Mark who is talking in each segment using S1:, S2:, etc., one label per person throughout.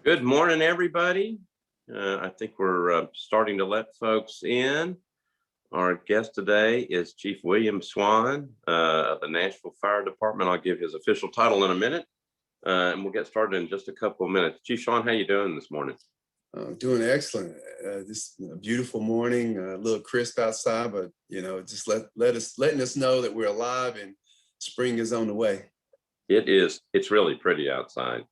S1: Good morning, everybody. I think we're starting to let folks in. Our guest today is Chief William Swann of the Nashville Fire Department. I'll give his official title in a minute, and we'll get started in just a couple of minutes. Chief Swann, how you doing this morning?
S2: Doing excellent. This beautiful morning, a little crisp outside, but just letting us know that we're alive and spring is on the way.
S1: It is. It's really pretty outside.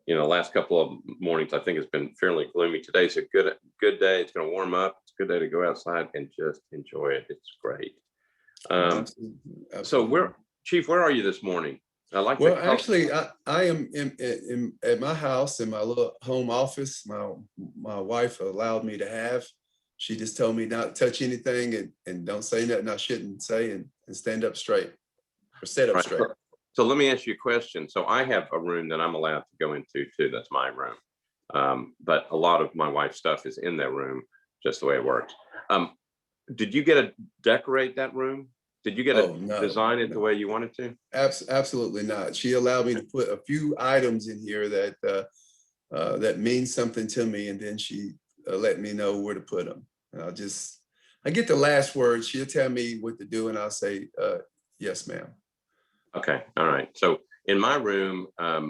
S1: Last couple of mornings, I think it's been fairly gloomy. Today's a good day. It's going to warm up. It's a good day to go outside and just enjoy it. It's great.
S2: Absolutely.
S1: So Chief, where are you this morning?
S2: Well, actually, I am at my house in my little home office. My wife allowed me to have. She just told me not to touch anything and don't say nothing I shouldn't say and stand up straight or sit up straight.
S1: So let me ask you a question. So I have a room that I'm allowed to go into too. That's my room. But a lot of my wife's stuff is in that room, just the way it works. Did you get to decorate that room? Did you get to design it the way you wanted to?
S2: Absolutely not. She allowed me to put a few items in here that means something to me, and then she let me know where to put them. And I get the last word. She'll tell me what to do, and I'll say, yes, ma'am.
S1: Okay. All right. So in my room, I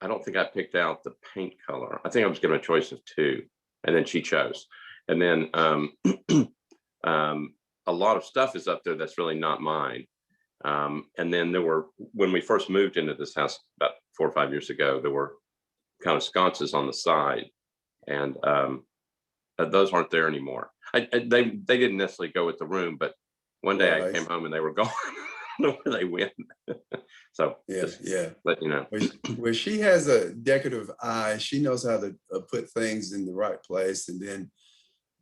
S1: don't think I picked out the paint color. I think I was given a choice of two, and then she chose. And then a lot of stuff is up there that's really not mine. And then when we first moved into this house about 4 or 5 years ago, there were kind of sconces on the side, and those aren't there anymore. They didn't necessarily go with the room, but one day I came home and they were gone. I don't know where they went. So
S2: yeah.
S1: But
S2: where she has a decorative eye, she knows how to put things in the right place. And then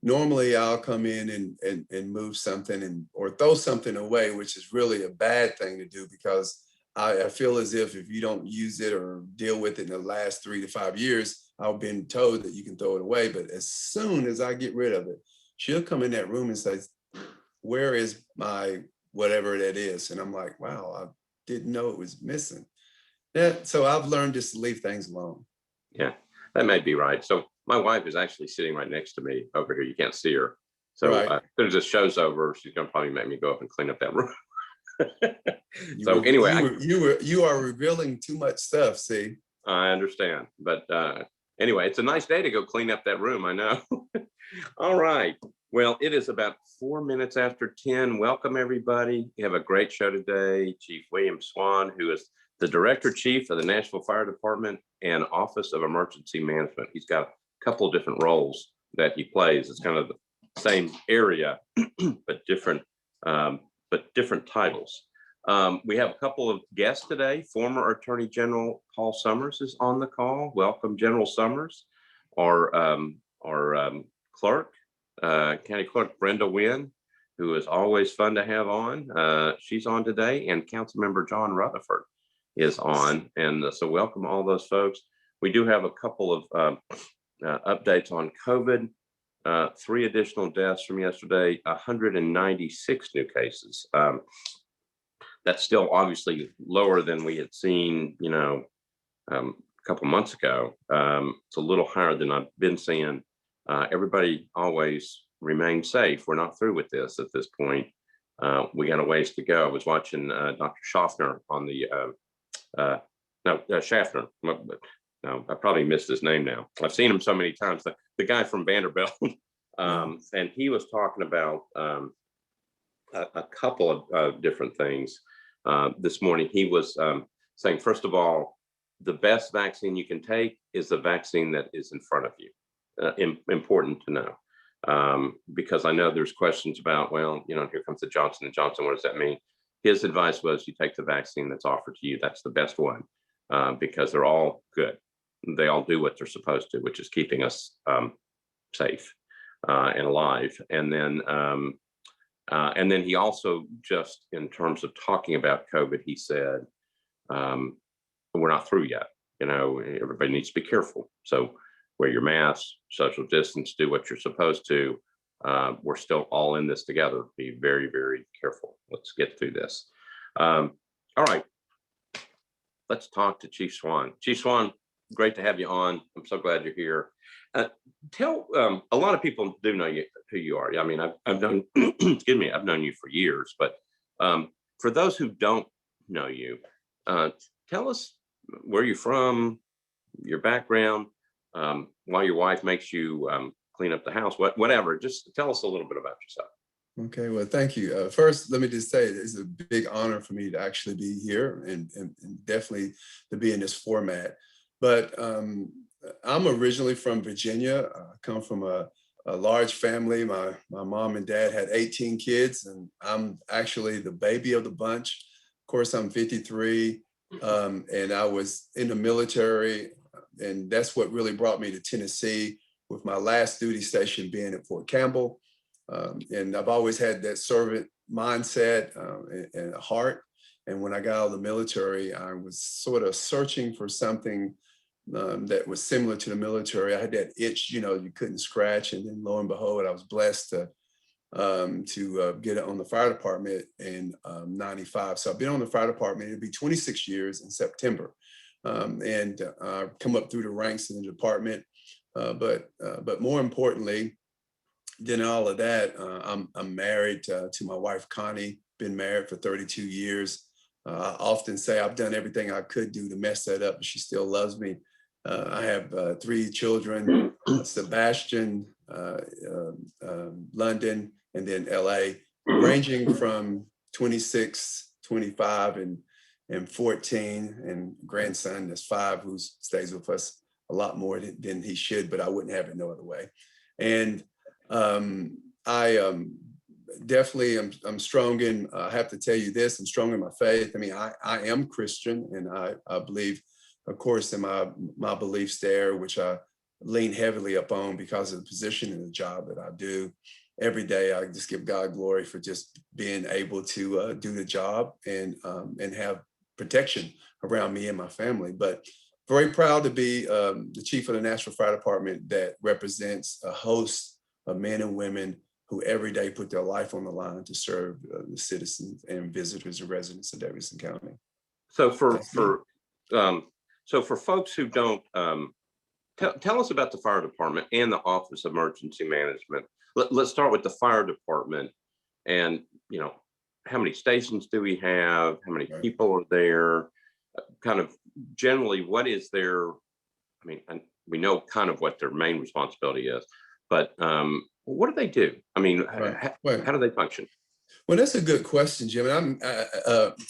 S2: normally I'll come in and move something or throw something away, which is really a bad thing to do, because I feel as if you don't use it or deal with it in the last 3 to 5 years, I've been told that you can throw it away. But as soon as I get rid of it, she'll come in that room and say, where is my whatever that is? And I'm like, wow, I didn't know it was missing. So I've learned just to leave things alone.
S1: Yeah, that may be right. So my wife is actually sitting right next to me over here. You can't see her. So as soon as this show's over, she's gonna probably make me go up and clean up that room.
S2: You are revealing too much stuff. See,
S1: I understand, but anyway, it's a nice day to go clean up that room. I know. All right. Well, it is about 4 minutes after 10. Welcome, everybody. We have a great show today. Chief William Swann, who is the Director Chief of the Nashville Fire Department and Office of Emergency Management. He's got a couple of different roles that he plays. It's kind of the same area, but different titles. We have a couple of guests today. Former Attorney General Paul Summers is on the call. Welcome, General Summers. Our clerk, County Clerk Brenda Wynn, who is always fun to have on. She's on today, and Councilmember John Rutherford is on. And so welcome all those folks. We do have a couple of updates on COVID. 3 additional deaths from yesterday, 196 new cases. That's still obviously lower than we had seen, a couple months ago. It's a little higher than I've been seeing. Everybody always remain safe. We're not through with this at this point. We got a ways to go. I was watching Dr. Schaffner on the Schaffner. No, I probably missed his name now. I've seen him so many times. The guy from Vanderbilt, and he was talking about a couple of different things this morning. He was saying, first of all, the best vaccine you can take is the vaccine that is in front of you. Important to know, because I know there's questions about, well, here comes the Johnson & Johnson. What does that mean? His advice was you take the vaccine that's offered to you. That's the best one, because they're all good. They all do what they're supposed to, which is keeping us safe and alive. And then he also, just in terms of talking about COVID, he said, we're not through yet. Everybody needs to be careful. So wear your mask, social distance, do what you're supposed to. We're still all in this together. Be very, very careful. Let's get through this. All right. Let's talk to Chief Swann. Chief Swann, great to have you on. I'm so glad you're here. Tell a lot of people do know who you are. I mean, I've known excuse me, I've known you for years, but for those who don't know you, uh, tell us where you're from, your background, why your wife makes you clean up the house, whatever. Just tell us a little bit about yourself.
S2: Okay, well, thank you. First, let me just say it's a big honor for me to actually be here and definitely to be in this format. But I'm originally from Virginia. I come from a large family. My mom and dad had 18 kids, and I'm actually the baby of the bunch. Of course, I'm 53, and I was in the military, and that's what really brought me to Tennessee, with my last duty station being at Fort Campbell. And I've always had that servant mindset and a heart. And when I got out of the military, I was sort of searching for something that was similar to the military. I had that itch, you couldn't scratch. And then lo and behold, I was blessed to get on the fire department in 95. So I've been on the fire department. It'll be 26 years in September. And come up through the ranks in the department. But more importantly, then all of that, I'm married to my wife, Connie, been married for 32 years. I often say I've done everything I could do to mess that up, but she still loves me. I have 3 children, Sebastian, London, and then LA, ranging from 26, 25, and 14, and grandson that's 5 who stays with us a lot more than he should, but I wouldn't have it no other way. And I definitely I'm strong in, I have to tell you this, I'm strong in my faith. I mean, I am Christian, and I believe, of course, in my beliefs there, which I lean heavily upon because of the position and the job that I do. Every day, I just give God glory for just being able to do the job and have protection around me and my family. But very proud to be the chief of the National Fire Department that represents a host of men and women who every day put their life on the line to serve the citizens and visitors and residents of Davidson County.
S1: So for folks who don't, tell us about the fire department and the Office of Emergency Management. Let's start with the fire department, and how many stations do we have? How many people are there? Kind of generally, what is their? I mean, we know kind of what their main responsibility is, but what do they do? I mean, how do they function?
S2: Well, that's a good question, Jim. And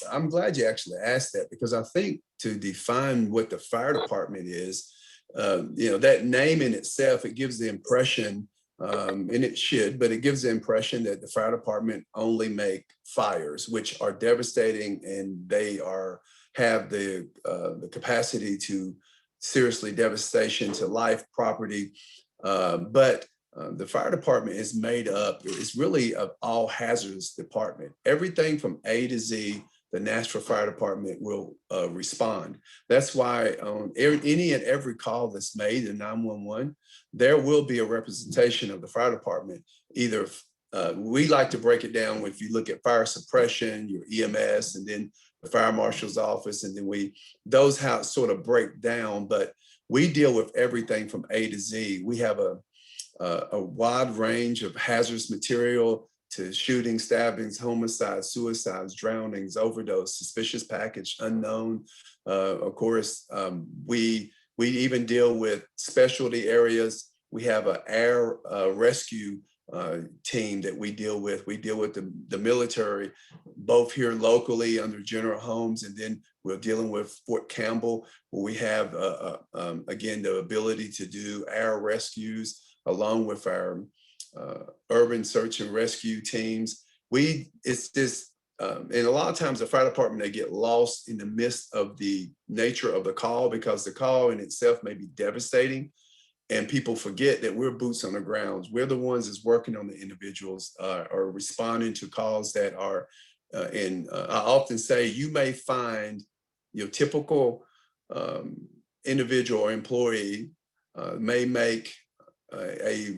S2: I'm glad you actually asked that, because I think to define what the fire department is, that name in itself, it gives the impression, and it should, but it gives the impression that the fire department only make fires, which are devastating, and they have the capacity to seriously devastation to life, property, but the fire department is made up, it's really of all hazardous department. Everything from A to Z, the Nashville Fire Department will respond. That's why on any and every call that's made in 911, there will be a representation of the fire department. Either we like to break it down if you look at fire suppression, your EMS, and then the fire marshal's office, and then those how sort of break down, but we deal with everything from A to Z. We have a wide range of hazardous material to shootings, stabbings, homicides, suicides, drownings, overdose, suspicious package, unknown. Of course, we even deal with specialty areas. We have an air rescue team that we deal with. We deal with the military, both here locally under General Holmes, and then we're dealing with Fort Campbell, where we have, again, the ability to do air rescues along with our urban search and rescue teams. It's this, and a lot of times the fire department, they get lost in the midst of the nature of the call, because the call in itself may be devastating, and people forget that we're boots on the ground. We're the ones that's working on the individuals, or responding to calls that are, and I often say, you may find your typical individual or employee may make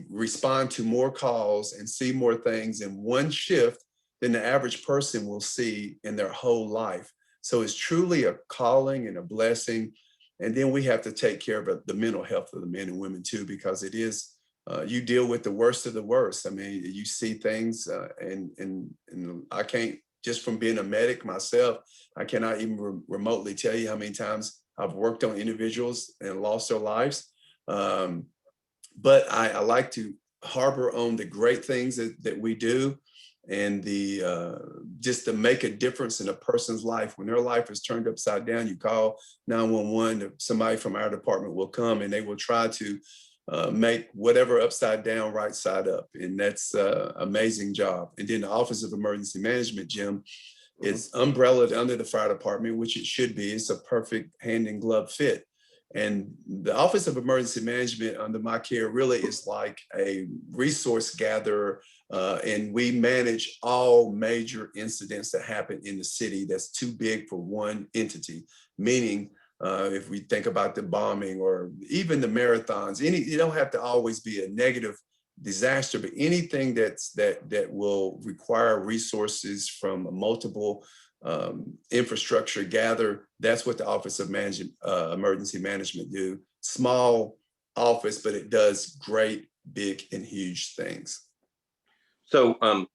S2: respond to more calls and see more things in one shift than the average person will see in their whole life. So it's truly a calling and a blessing. And then we have to take care of the mental health of the men and women too, because it is, you deal with the worst of the worst. I mean, you see things and I can't, just from being a medic myself, I cannot even remotely tell you how many times I've worked on individuals and lost their lives. But I like to harbor on the great things that we do, and just to make a difference in a person's life. When their life is turned upside down, you call 911, somebody from our department will come and they will try to make whatever upside down right side up. And that's an amazing job. And then the Office of Emergency Management, Jim, is umbrellaed under the fire department, which it should be. It's a perfect hand in glove fit. And the Office of Emergency Management under my care really is like a resource gatherer, and we manage all major incidents that happen in the city that's too big for one entity. Meaning, if we think about the bombing or even the marathons, you don't have to always be a negative disaster, but anything that will require resources from multiple infrastructure gather, that's what the Office of Emergency Management do. Small office, but it does great, big, and huge things.
S1: So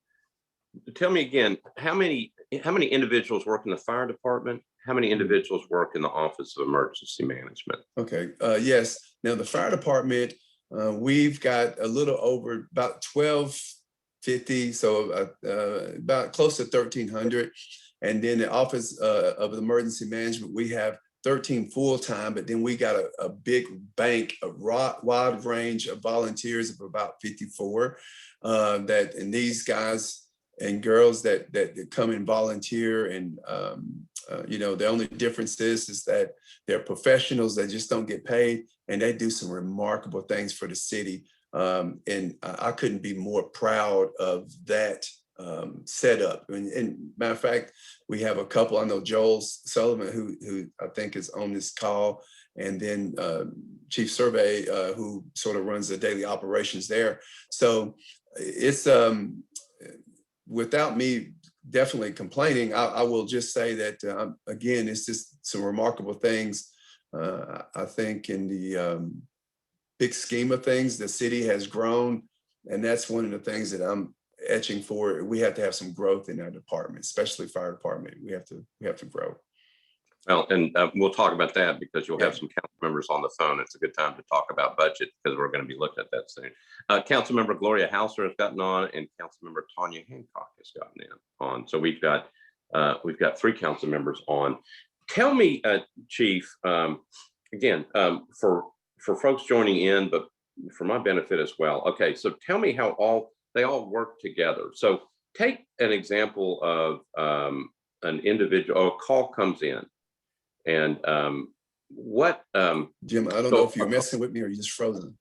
S1: tell me again, how many individuals work in the fire department? How many individuals work in the Office of Emergency Management?
S2: Okay, yes. Now the fire department, we've got a little over about 1,250, so about close to 1,300. And then the Office of Emergency Management, we have 13 full-time, but then we got a big bank, a wide range of volunteers of about 54 and these guys and girls that come and volunteer. And, the only difference is that they're professionals that just don't get paid, and they do some remarkable things for the city. And I couldn't be more proud of that setup. And matter of fact, we have a couple. I know Joel Sullivan, who I think is on this call, and then Chief Survey, who sort of runs the daily operations there. So it's without me definitely complaining, I will just say that again, it's just some remarkable things. I think in the big scheme of things, the city has grown, and that's one of the things that I'm etching for. We have to have some growth in our department, especially fire department. We have to grow.
S1: Well, and we'll talk about that because you'll have some council members on the phone. It's a good time to talk about budget because we're going to be looking at that soon. Councilmember Gloria Hauser has gotten on, and Councilmember Tanya Hancock has gotten on. So we've got 3 council members on. Tell me, Chief, again, for folks joining in, but for my benefit as well. Okay, so tell me how they all work together. So take an example of an individual. A call comes in. And what
S2: Jim, I don't know if you're messing with me or you're just frozen.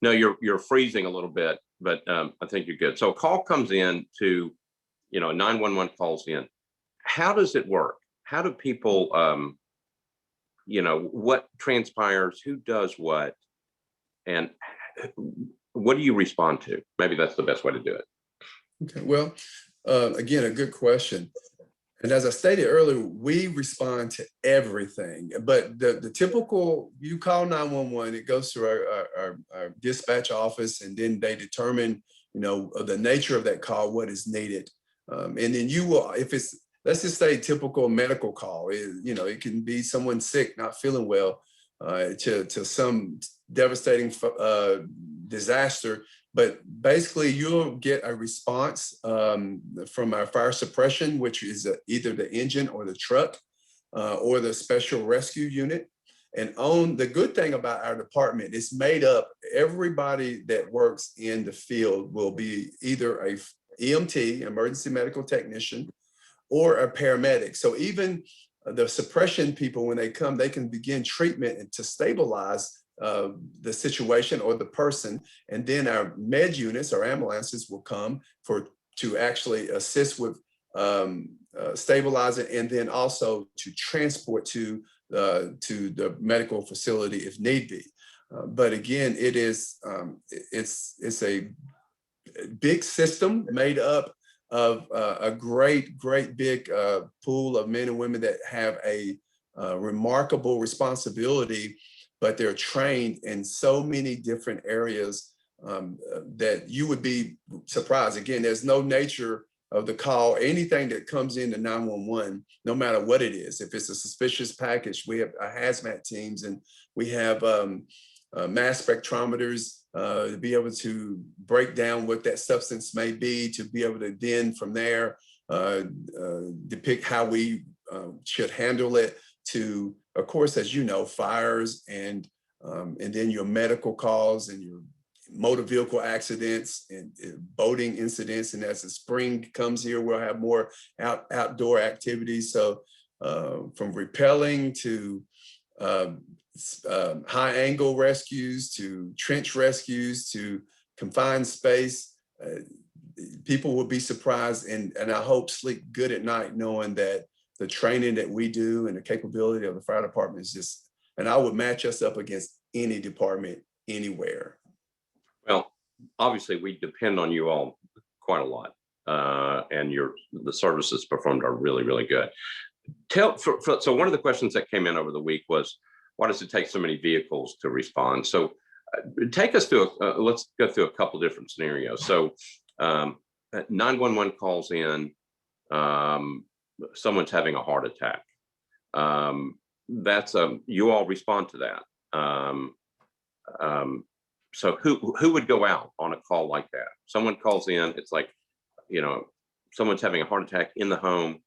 S1: No, you're freezing a little bit, but I think you're good. So a call comes in to, 911 calls in. How does it work? How do people, what transpires, who does what, and what do you respond to? Maybe that's the best way to do it.
S2: Okay, well, again, a good question. And as I stated earlier, we respond to everything, but the typical, you call 911, it goes through our dispatch office, and then they determine, the nature of that call, what is needed. And then you will, if it's, let's just say typical medical call, it can be someone sick, not feeling well, to some devastating disaster. But basically, you'll get a response from our fire suppression, which is either the engine or the truck or the special rescue unit. And the good thing about our department, it's made up, everybody that works in the field will be either a EMT, emergency medical technician, or a paramedic. So even the suppression people, when they come, they can begin treatment and to stabilize the situation or the person, and then our med units or ambulances will come to actually assist with stabilizing, and then also to transport to the medical facility if need be. But again, it's a big system made up of a great big pool of men and women that have a remarkable responsibility, but they're trained in so many different areas that you would be surprised. Again, there's no nature of the call. Anything that comes into 911, no matter what it is, if it's a suspicious package, we have hazmat teams, and we have mass spectrometers to be able to break down what that substance may be, to be able to then from there depict how we should handle it, to, of course, as you know, fires and then your medical calls and your motor vehicle accidents and boating incidents. And as the spring comes here, we'll have more outdoor activities. So from rappelling to high angle rescues, to trench rescues, to confined space, people will be surprised, and I hope sleep good at night knowing that the training that we do and the capability of the fire department is just, and I would match us up against any department anywhere.
S1: Well, obviously we depend on you all quite a lot, and the services performed are really, really good. So one of the questions that came in over the week was, why does it take so many vehicles to respond? So take us through, let's go through a couple different scenarios. So 911 calls in, someone's having a heart attack. You all respond to that. So who would go out on a call like that? Someone calls in, it's like, someone's having a heart attack in the home.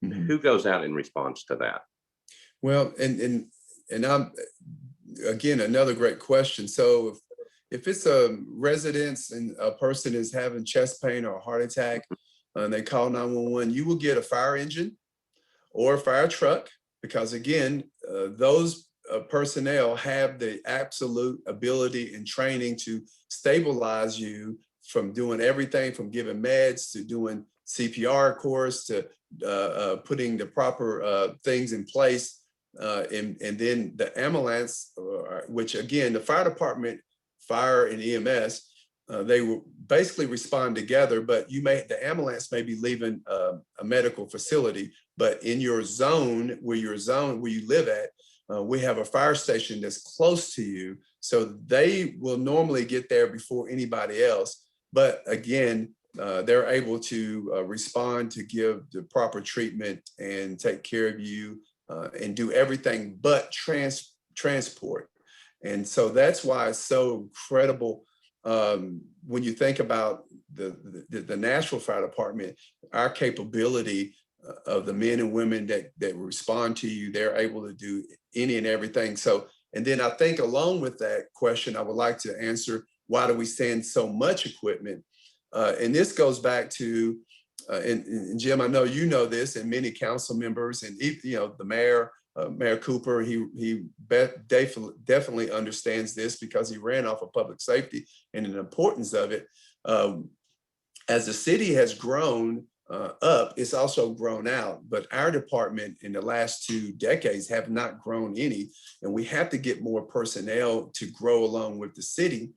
S1: Mm-hmm. Who goes out in response to that?
S2: Well, and I'm, again, another great question. So if it's a residence and a person is having chest pain or a heart attack, and they call 911, you will get a fire engine or a fire truck, because again, those personnel have the absolute ability and training to stabilize you from doing everything from giving meds to doing CPR course to putting the proper things in place. And then the ambulance, which again, the fire department, fire and EMS, they will basically respond together, but the ambulance may be leaving a medical facility, but in your zone where you live at, we have a fire station that's close to you. So they will normally get there before anybody else. But again, they're able to respond to give the proper treatment and take care of you and do everything but transport. And so that's why it's so incredible. When you think about the Nashville Fire Department, our capability of the men and women that respond to you, they're able to do any and everything. So, and then I think along with that question, I would like to answer, why do we send so much equipment? And this goes back to, and Jim, I know you know this, and many council members, and the mayor, Mayor Cooper, he definitely understands this because he ran off of public safety and the importance of it. As the city has grown up, it's also grown out, but our department in the last 2 decades have not grown any, and we have to get more personnel to grow along with the city.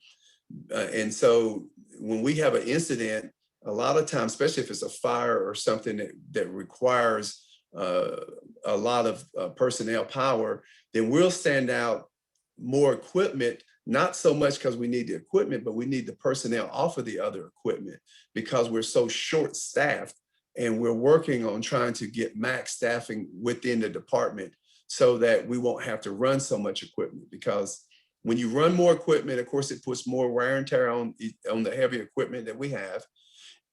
S2: And so when we have an incident, a lot of times, especially if it's a fire or something that requires a lot of personnel power, then we'll send out more equipment, not so much because we need the equipment, but we need the personnel off of the other equipment because we're so short-staffed, and we're working on trying to get max staffing within the department so that we won't have to run so much equipment. Because when you run more equipment, of course, it puts more wear and tear on the heavy equipment that we have.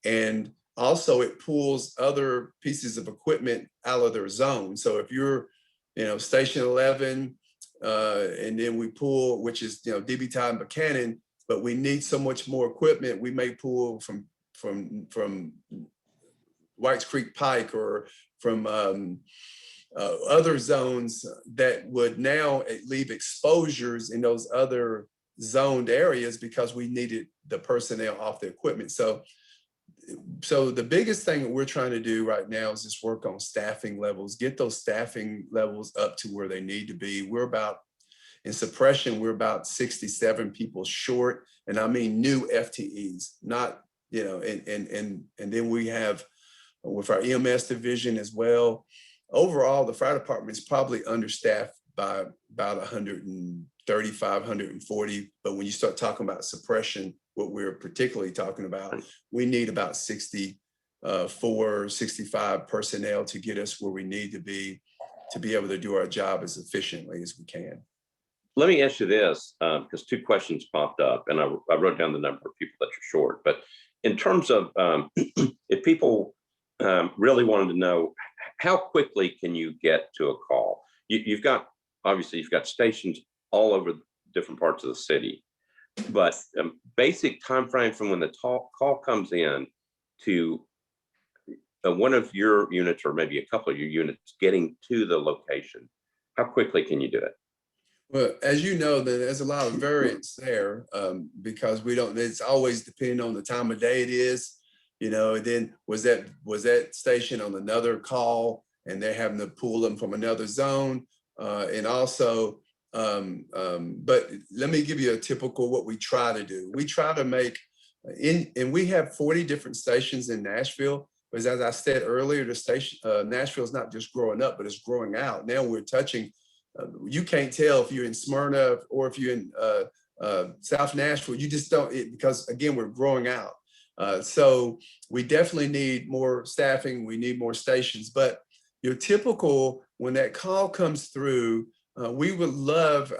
S2: And also it pulls other pieces of equipment out of their zone. So if you're, Station 11, and then we pull, which is, DB Todd and Buchanan, but we need so much more equipment, we may pull from Whites Creek Pike or from other zones that would now leave exposures in those other zoned areas because we needed the personnel off the equipment. So the biggest thing that we're trying to do right now is just work on staffing levels, get those staffing levels up to where they need to be. In suppression, we're about 67 people short, and I mean new FTEs, not, and then we have with our EMS division as well, overall, the fire department is probably understaffed by about 135, 140. But when you start talking about suppression, what we're particularly talking about, we need about 64, 65 personnel to get us where we need to be able to do our job as efficiently as we can.
S1: Let me ask you this, because two questions popped up, and I wrote down the number of people that you're short. But in terms of if people really wanted to know, how quickly can you get to a call? You've got, obviously, you've got stations all over different parts of the city, but basic time frame from when the call comes in to one of your units, or maybe a couple of your units, getting to the location. How quickly can you do it?
S2: Well, as you know, there's a lot of variance there because it's always depending on the time of day it is, and then was that station on another call and they're having to pull them from another zone. And also, but let me give you a typical what we try to do. We try to make, and we have 40 different stations in Nashville. Because as I said earlier, the station, Nashville is not just growing up, but it's growing out. Now we're touching, you can't tell if you're in Smyrna or if you're in South Nashville. You just don't, because again, we're growing out. So we definitely need more staffing. We need more stations. But your typical, when that call comes through, we would love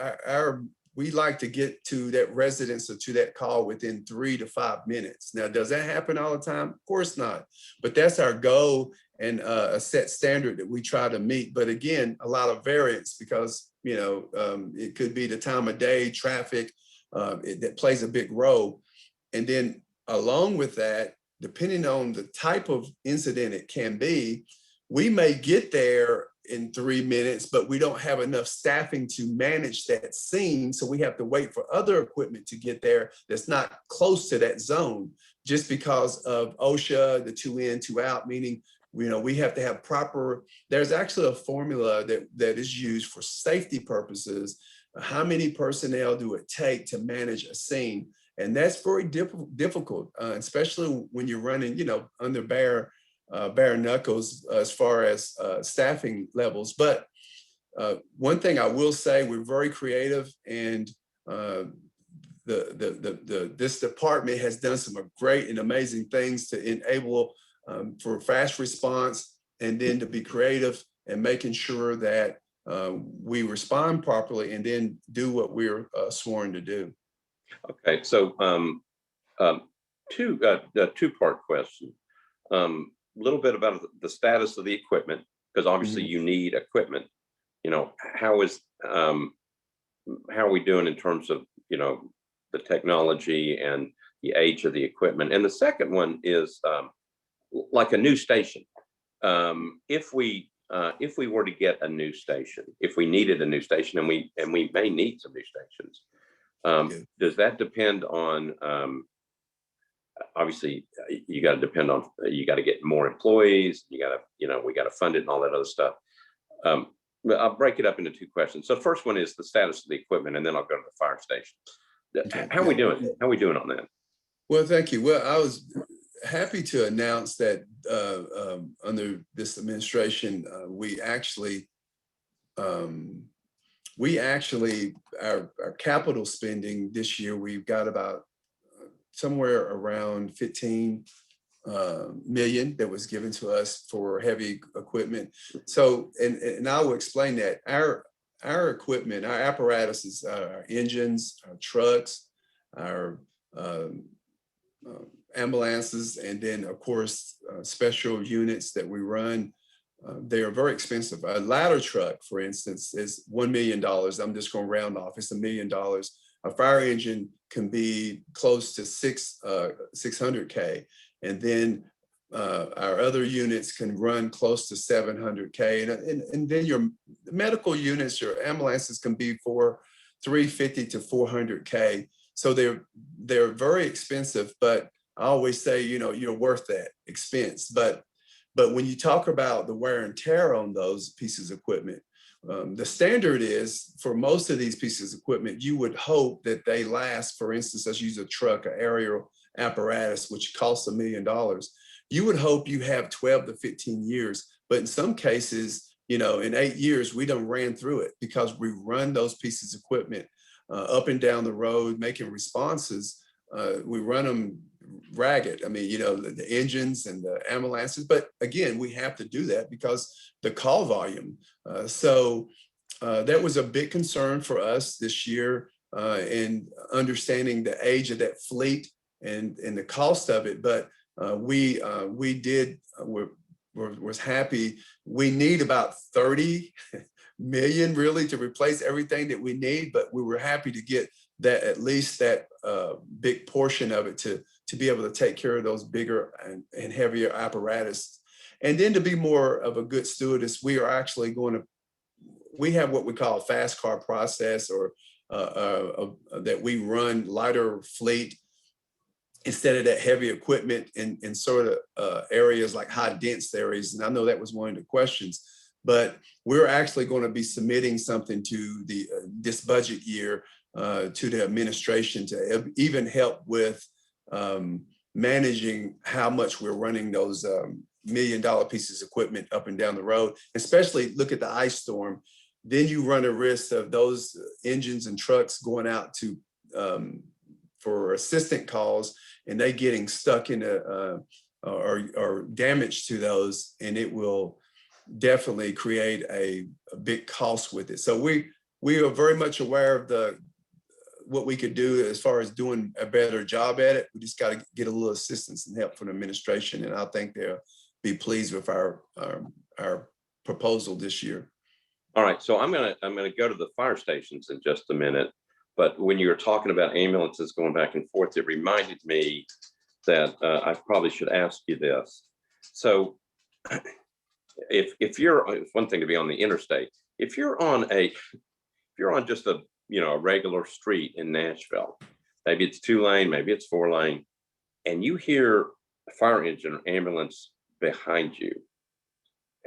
S2: we like to get to that residence or to that call within 3 to 5 minutes. Now, does that happen all the time? Of course not. But that's our goal and a set standard that we try to meet. But again, a lot of variance because, it could be the time of day, traffic, that plays a big role. And then along with that, depending on the type of incident it can be, we may get there in 3 minutes, but we don't have enough staffing to manage that scene. So we have to wait for other equipment to get there that's not close to that zone just because of OSHA, the 2 in, 2 out, meaning, we have to have there's actually a formula that is used for safety purposes. How many personnel do it take to manage a scene? And that's very difficult, especially when you're running, under bare knuckles as far as staffing levels. But one thing I will say, we're very creative, and this department has done some great and amazing things to enable for fast response, and then to be creative and making sure that we respond properly and then do what we're sworn to do.
S1: Okay, so two-part question. Little bit about the status of the equipment, because obviously you need equipment. How are we doing in terms of the technology and the age of the equipment? And the second one is like a new station. If we were to get a new station, if we needed a new station, and we may need some new stations, does that depend on obviously you got to get more employees, we got to fund it and all that other stuff. But I'll break it up into two questions. So first one is the status of the equipment, and then I'll go to the fire station. How are we doing? How are we doing on that?
S2: Well, thank you. Well, I was happy to announce that under this administration, we actually our capital spending this year, we've got about somewhere around 15 million that was given to us for heavy equipment. So, and I will explain that our equipment, our apparatuses, our engines, our trucks, our ambulances, and then of course special units that we run. They are very expensive. A ladder truck, for instance, is $1 million. I'm just going to round off. It's $1 million. A fire engine can be close to $600K, and then our other units can run close to $700K, and then your medical units, your ambulances can be for $350 to $400K. So they're very expensive, but I always say, you're worth that expense. But when you talk about the wear and tear on those pieces of equipment, the standard is for most of these pieces of equipment, you would hope that they last. For instance, let's use a truck, an aerial apparatus, which costs $1 million. You would hope you have 12 to 15 years, but in some cases, in 8 years, we done ran through it because we run those pieces of equipment up and down the road, making responses. We run them ragged. I mean, the engines and the ambulances, but again, we have to do that because the call volume. So that was a big concern for us this year, in understanding the age of that fleet and the cost of it. But we was happy. We need about 30 million really to replace everything that we need, but we were happy to get that, at least that big portion of it, to be able to take care of those bigger and heavier apparatus. And then to be more of a good stewardess, we are actually we have what we call a fast car process, or that we run lighter fleet instead of that heavy equipment in sort of areas like high dense areas. And I know that was one of the questions, but we're actually going to be submitting something to this budget year to the administration to even help with managing how much we're running those $1 million pieces of equipment up and down the road. Especially look at the ice storm. Then you run a risk of those engines and trucks going out to for assistant calls, and they getting stuck in or damage to those, and it will definitely create a big cost with it. So we are very much aware of what we could do as far as doing a better job at it. We just got to get a little assistance and help from the administration, and I think they'll be pleased with our proposal this year.
S1: All right, so I'm gonna go to the fire stations in just a minute. But when you were talking about ambulances going back and forth, it reminded me that I probably should ask you this. So if you're, it's one thing to be on the interstate. If you're on just a regular street in Nashville, maybe it's 2-lane, maybe it's 4-lane, and you hear a fire engine or ambulance behind you,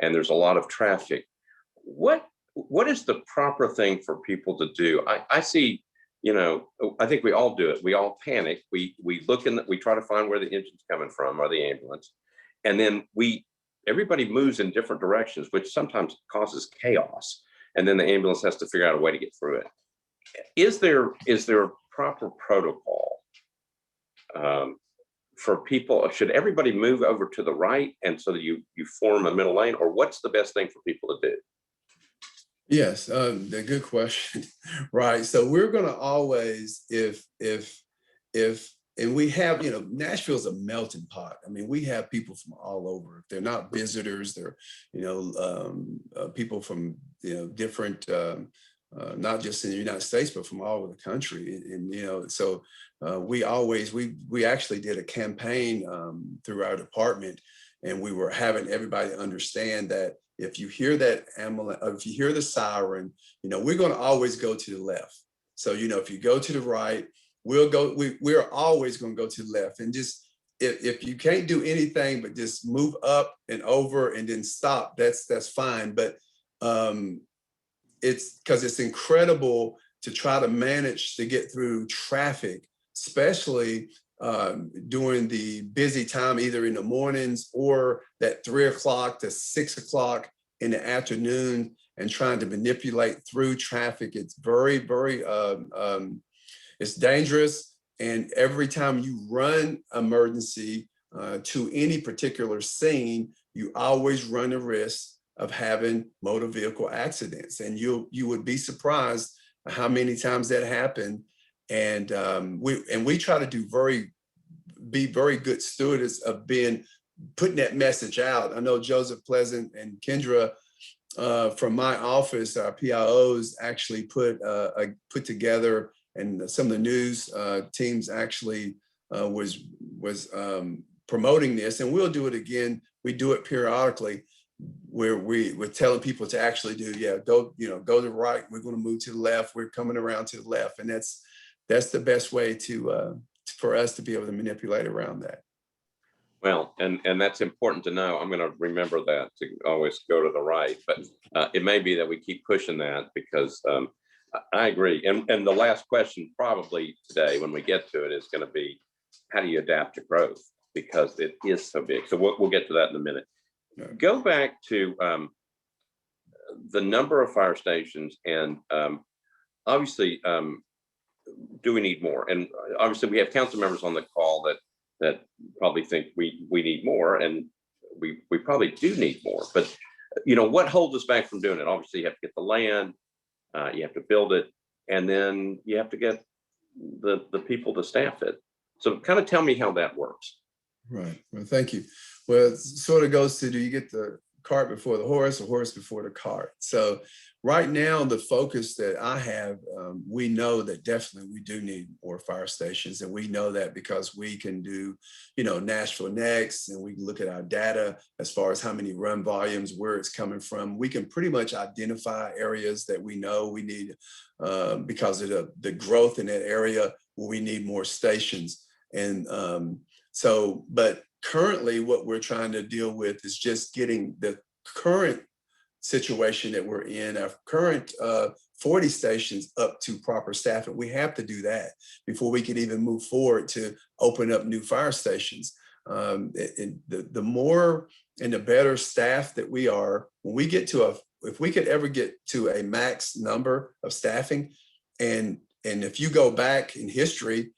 S1: and there's a lot of traffic, what is the proper thing for people to do? I see, I think we all do it. We all panic. We look we try to find where the engine's coming from or the ambulance. And then everybody moves in different directions, which sometimes causes chaos. And then the ambulance has to figure out a way to get through it. Is there a proper protocol for people? Should everybody move over to the right, and so that you form a middle lane, or what's the best thing for people to do?
S2: Yes, a good question. Right. So we're going to always, and we have, Nashville's a melting pot. I mean, we have people from all over. If they're not visitors, they're, people from, different, not just in the United States, but from all over the country. And so we actually did a campaign through our department, and we were having everybody understand that if you hear that ambulance, if you hear the siren, we're going to always go to the left. So, if you go to the right, we're always going to go to the left. And just, if you can't do anything but just move up and over and then stop, that's fine. But it's because it's incredible to try to manage to get through traffic, especially during the busy time, either in the mornings or that 3 o'clock to 6 o'clock in the afternoon, and trying to manipulate through traffic. It's very, very, it's dangerous. And every time you run emergency to any particular scene, you always run the risk of having motor vehicle accidents. And you would be surprised how many times that happened. And we try to be very good stewards of putting that message out. I know Joseph Pleasant and Kendra from my office, our PIOs, actually put together, and some of the news teams actually was promoting this, and we'll do it again. We do it periodically, where we're telling people to actually go to the right. We're going to move to the left. We're coming around to the left, and that's the best way for us to be able to manipulate around that.
S1: Well, and that's important to know. I'm going to remember that, to always go to the right. But it may be that we keep pushing that, because I agree. And the last question probably today, when we get to it, is going to be, how do you adapt to growth? Because it is so big. So we'll get to that in a minute. Right. Go back to the number of fire stations and obviously, do we need more? And obviously, we have council members on the call that probably think we need more, and we probably do need more. But what holds us back from doing it? Obviously, you have to get the land, you have to build it, and then you have to get the people to staff it. So, kind of tell me how that works.
S2: Right. Well, thank you. Well, it sort of goes to, do you get the cart before the horse or horse before the cart? So right now, the focus that I have, we know that definitely we do need more fire stations. And we know that because we can do, Nashville Next, and we can look at our data as far as how many run volumes, where it's coming from. We can pretty much identify areas that we know we need because of the growth in that area where we need more stations. And but currently what we're trying to deal with is just getting the current situation that we're in, our current 40 stations up to proper staffing. We have to do that before we can even move forward to open up new fire stations. The more and the better staff that we are, when we get to if we could ever get to a max number of staffing, and if you go back in history,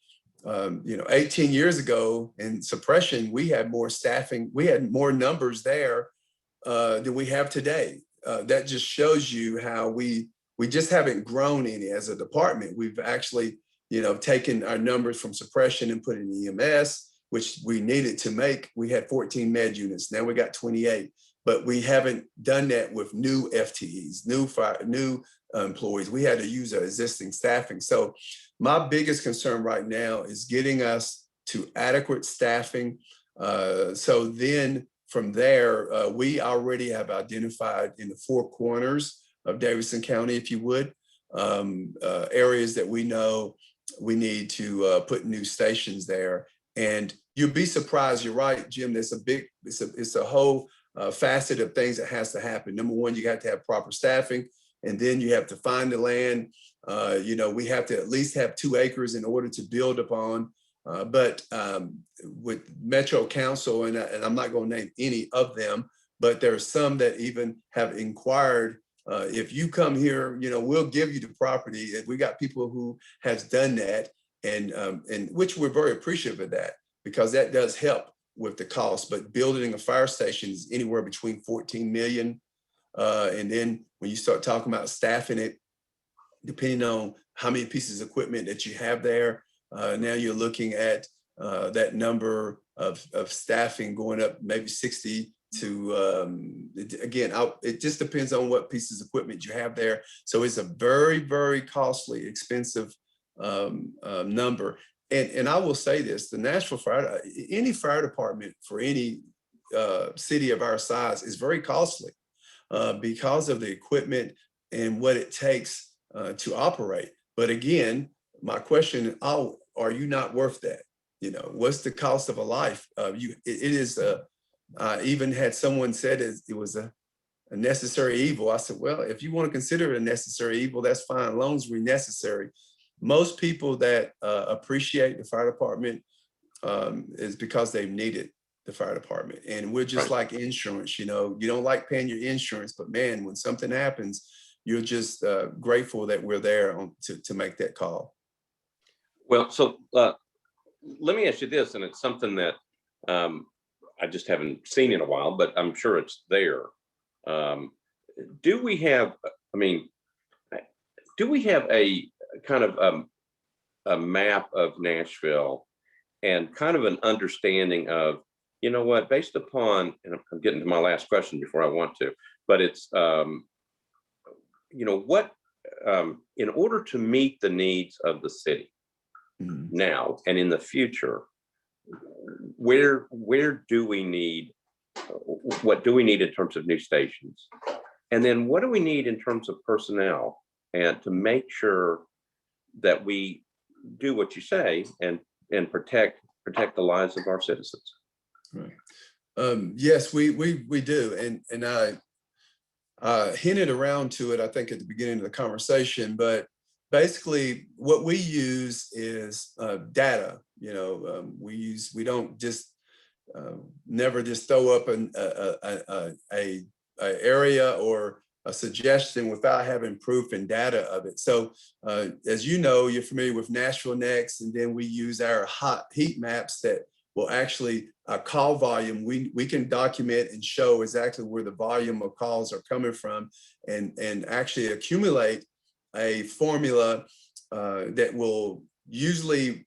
S2: 18 years ago in suppression, we had more staffing, we had more numbers there than we have today. That just shows you how we just haven't grown any as a department. We've actually, taken our numbers from suppression and put it in EMS, which we needed to make. We had 14 med units. Now we got 28, but we haven't done that with new FTEs, new employees. We had to use our existing staffing. So my biggest concern right now is getting us to adequate staffing. So then from there, we already have identified in the four corners of Davidson County, if you would, areas that we know we need to put new stations there. And you'll be surprised. You're right, Jim. It's a whole facet of things that has to happen. Number one, you got to have proper staffing, and then you have to find the land. We have to at least have 2 acres in order to build upon. But with Metro Council, and I'm not going to name any of them, but there are some that even have inquired, if you come here, we'll give you the property. We got people who has done that, and which we're very appreciative of that, because that does help with the cost. But building a fire station is anywhere between 14 million. And then when you start talking about staffing it, depending on how many pieces of equipment that you have there, now you're looking at that number of staffing going up maybe 60 to, again, it just depends on what pieces of equipment you have there. So it's a very, very costly, expensive number. And I will say this, the Nashville Fire, any fire department for any city of our size is very costly because of the equipment and what it takes to operate. But again, my question, are you not worth that? What's the cost of a life? It is, I even had someone said it was a necessary evil. I said, well, if you want to consider it a necessary evil, that's fine, as long as we're necessary. Most people that appreciate the fire department is because they've needed the fire department. And we're just like insurance, you don't like paying your insurance, but man, when something happens, you're just grateful that we're there to make that call.
S1: Well, so let me ask you this, and it's something that I just haven't seen in a while, but I'm sure it's there. Do we have a kind of a map of Nashville and kind of an understanding of, what, based upon, and I'm getting to my last question before I want to, but it's, what, in order to meet the needs of the city now and in the future, where do we need, what do we need in terms of new stations? And then what do we need in terms of personnel, and to make sure that we do what you say and protect the lives of our citizens?
S2: Right. Yes, we do. And I hinted around to it, I think, at the beginning of the conversation, but basically what we use is data. We don't just never just throw up an area or a suggestion without having proof and data of it. So as you know, you're familiar with Nashville Next, and then we use our hot heat maps that will actually call volume. We can document and show exactly where the volume of calls are coming from, and actually accumulate a formula that will usually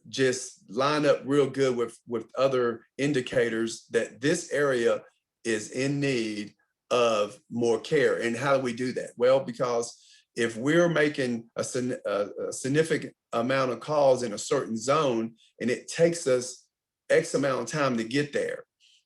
S2: just line up real good with other indicators that this area is in need of more care. And how do we do that? Well, because if we're making a significant amount of calls in a certain zone and it takes us X amount of time to get there,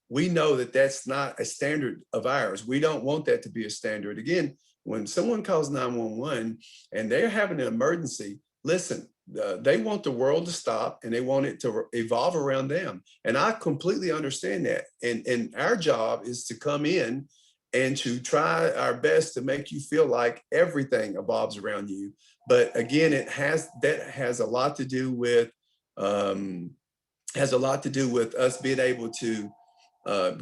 S2: we know that that's not a standard of ours. We don't want that to be a standard. Again, when someone calls 911 and they're having an emergency, listen, they want the world to stop and they want it to evolve around them. And I completely understand that. And our job is to come in and to try our best to make you feel like everything evolves around you. But again, that has a lot to do with us being able to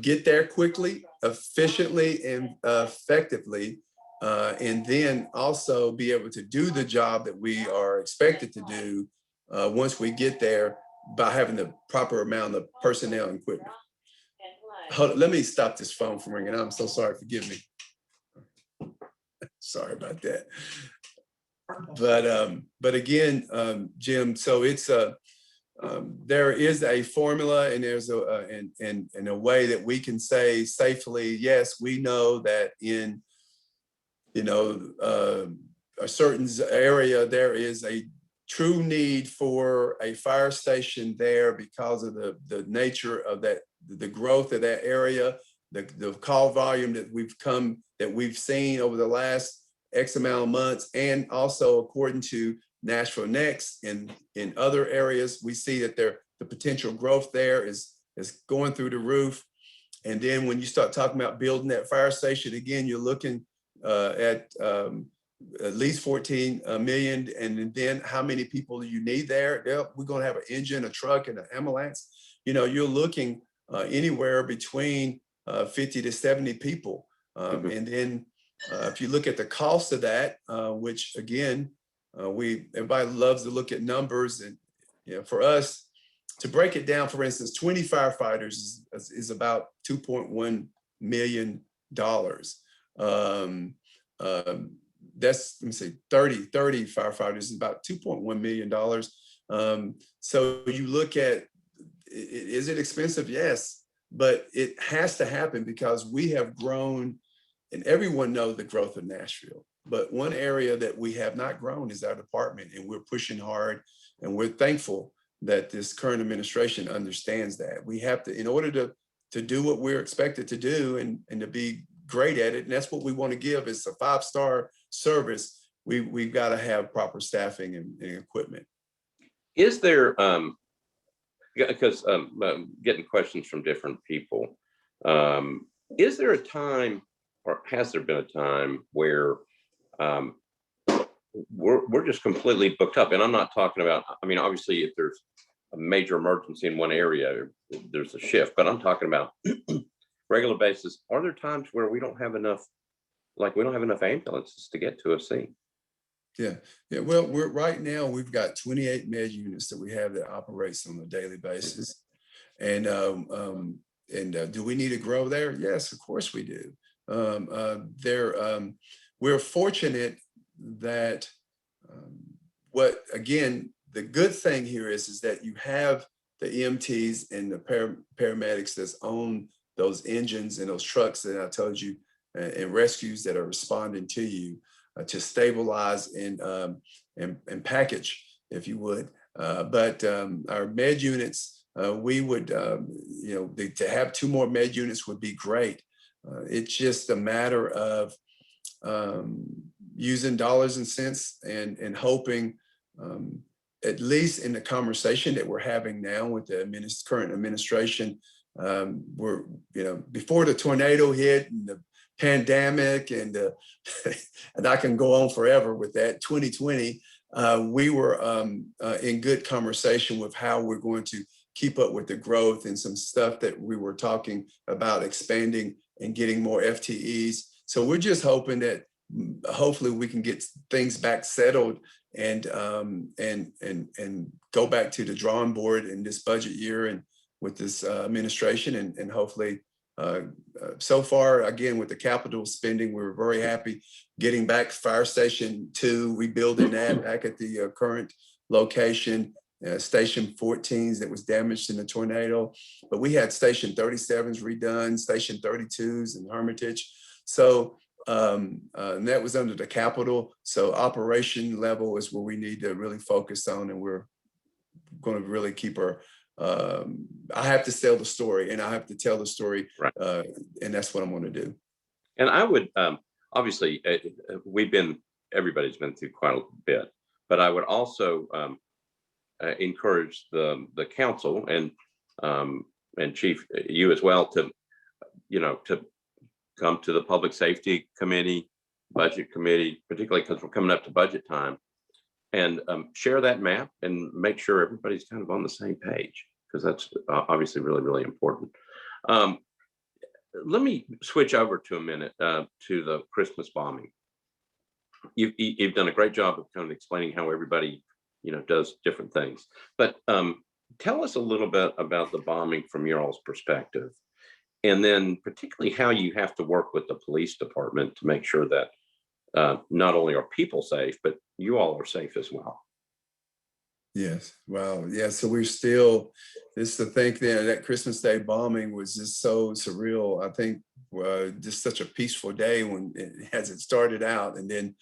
S2: get there quickly, efficiently, and effectively, and then also be able to do the job that we are expected to do once we get there by having the proper amount of personnel and equipment. Hold on, let me stop this phone from ringing. I'm so sorry, forgive me. Sorry about that. But again, Jim, so it's there is a formula, and there's a way that we can say safely, yes, we know that in a certain area there is a true need for a fire station there because of the nature of that, the growth of that area, the call volume that we've seen over the last X amount of months, and also according to Nashville Next in other areas, we see that the potential growth there is going through the roof. And then when you start talking about building that fire station, again, you're looking at least 14 million. And then how many people do you need there? We're going to have an engine, a truck, and an ambulance. You're looking anywhere between 50 to 70 people. And then if you look at the cost of that, which again, everybody loves to look at numbers, and for us to break it down, for instance, 20 firefighters is about $2.1 million. That's, let me say, 30 firefighters is about $2.1 million. So you look at, is it expensive? Yes, but it has to happen because we have grown, and everyone knows the growth of Nashville. But one area that we have not grown is our department, and we're pushing hard, and we're thankful that this current administration understands that. We have to, in order to do what we're expected to do and to be great at it, and that's what we want to give, is a 5-star service. We've got to have proper staffing and equipment.
S1: Is there, because getting questions from different people, is there a time, or has there been a time where we're just completely booked up? And I'm not talking about, I mean, obviously if there's a major emergency in one area, there's a shift, but I'm talking about regular basis. Are there times where we don't have enough, like we don't have enough ambulances to get to a scene?
S2: Yeah. Well, right now we've got 28 med units that we have that operates on a daily basis. And do we need to grow there? Yes, of course we do. We're fortunate that the good thing here is that you have the EMTs and the paramedics that's own those engines and those trucks that I told you, and rescues that are responding to you to stabilize and package, if you would. But our med units, we would, to have 2 more med units would be great. It's just a matter of using dollars and cents and hoping, at least in the conversation that we're having now with the current administration, we're, before the tornado hit and the pandemic and and I can go on forever with that, 2020, we were in good conversation with how we're going to keep up with the growth, and some stuff that we were talking about expanding and getting more FTEs. So we're just hoping that hopefully we can get things back settled and go back to the drawing board in this budget year and with this administration, and hopefully so far, again, with the capital spending, we're very happy getting back Fire Station 2, rebuilding that back at the current location. Station 14s that was damaged in the tornado, but we had Station 37s redone, Station 32s in Hermitage. So and that was under the capital. So operation level is where we need to really focus on, and we're going to really keep our, I have to tell the story, and I have to tell the story,
S1: Right.
S2: And that's what I'm going to do.
S1: And I would, obviously, everybody's been through quite a bit, but I would also encourage the council and Chief, you as well, to come to the Public Safety Committee, Budget Committee, particularly because we're coming up to budget time, and share that map and make sure everybody's kind of on the same page, because that's obviously really, really important. Let me switch over to a minute to the Christmas bombing. You've done a great job of kind of explaining how everybody does different things, but tell us a little bit about the bombing from your all's perspective, and then particularly how you have to work with the police department to make sure that not only are people safe, but you all are safe as well.
S2: Yes. Wow. Yeah. So we're still, just to think that Christmas Day bombing was just so surreal. I think just such a peaceful day as it started out, and then,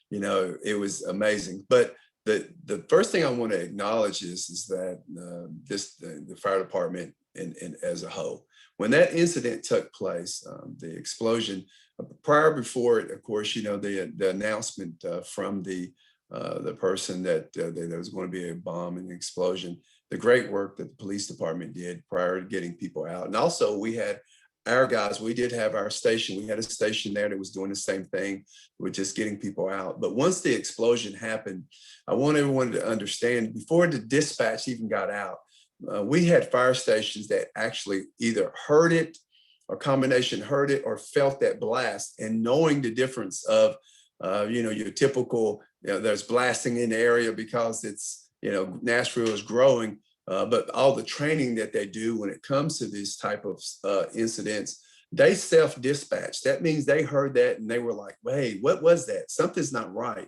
S2: it was amazing. But the first thing I want to acknowledge is that the fire department and as a whole, when that incident took place, the explosion, before it, of course, the announcement from the person that there was going to be a bomb and explosion, the great work that the police department did prior to getting people out. And also we had our guys, we did have our station. We had a station there that was doing the same thing with just getting people out. But once the explosion happened, I want everyone to understand, before the dispatch even got out, we had fire stations that actually either heard it, or combination heard it or felt that blast, and knowing the difference of your typical, there's blasting in the area because it's, Nashville is growing, but all the training that they do when it comes to these type of incidents, they self-dispatch. That means they heard that and they were like, "Hey, what was that? Something's not right."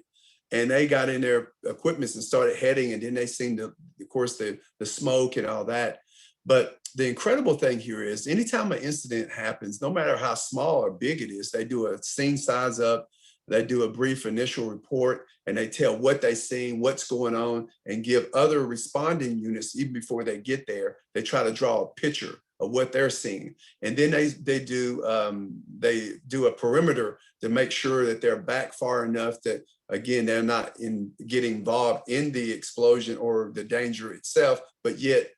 S2: And they got in their equipment and started heading, and then they seen of course, the smoke and all that. But the incredible thing here is, anytime an incident happens, no matter how small or big it is, they do a scene size up, they do a brief initial report, and they tell what they seen, what's going on, and give other responding units, even before they get there, they try to draw a picture of what they're seeing. And then they do a perimeter to make sure that they're back far enough that, again, they're not getting involved in the explosion or the danger itself, but yet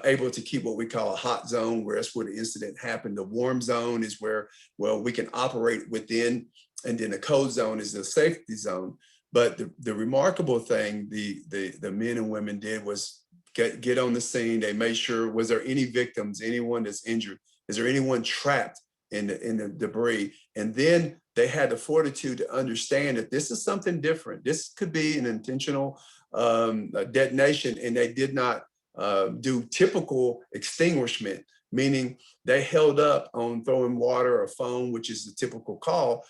S2: able to keep what we call a hot zone, where that's where the incident happened. The warm zone is where, well, we can operate within, and then the cold zone is the safety zone. But the remarkable thing the men and women did was get on the scene. They made sure, was there any victims, anyone that's injured? Is there anyone trapped in the debris? And then they had the fortitude to understand that this is something different. This could be an intentional detonation, and they did not do typical extinguishment, meaning they held up on throwing water or foam, which is the typical call,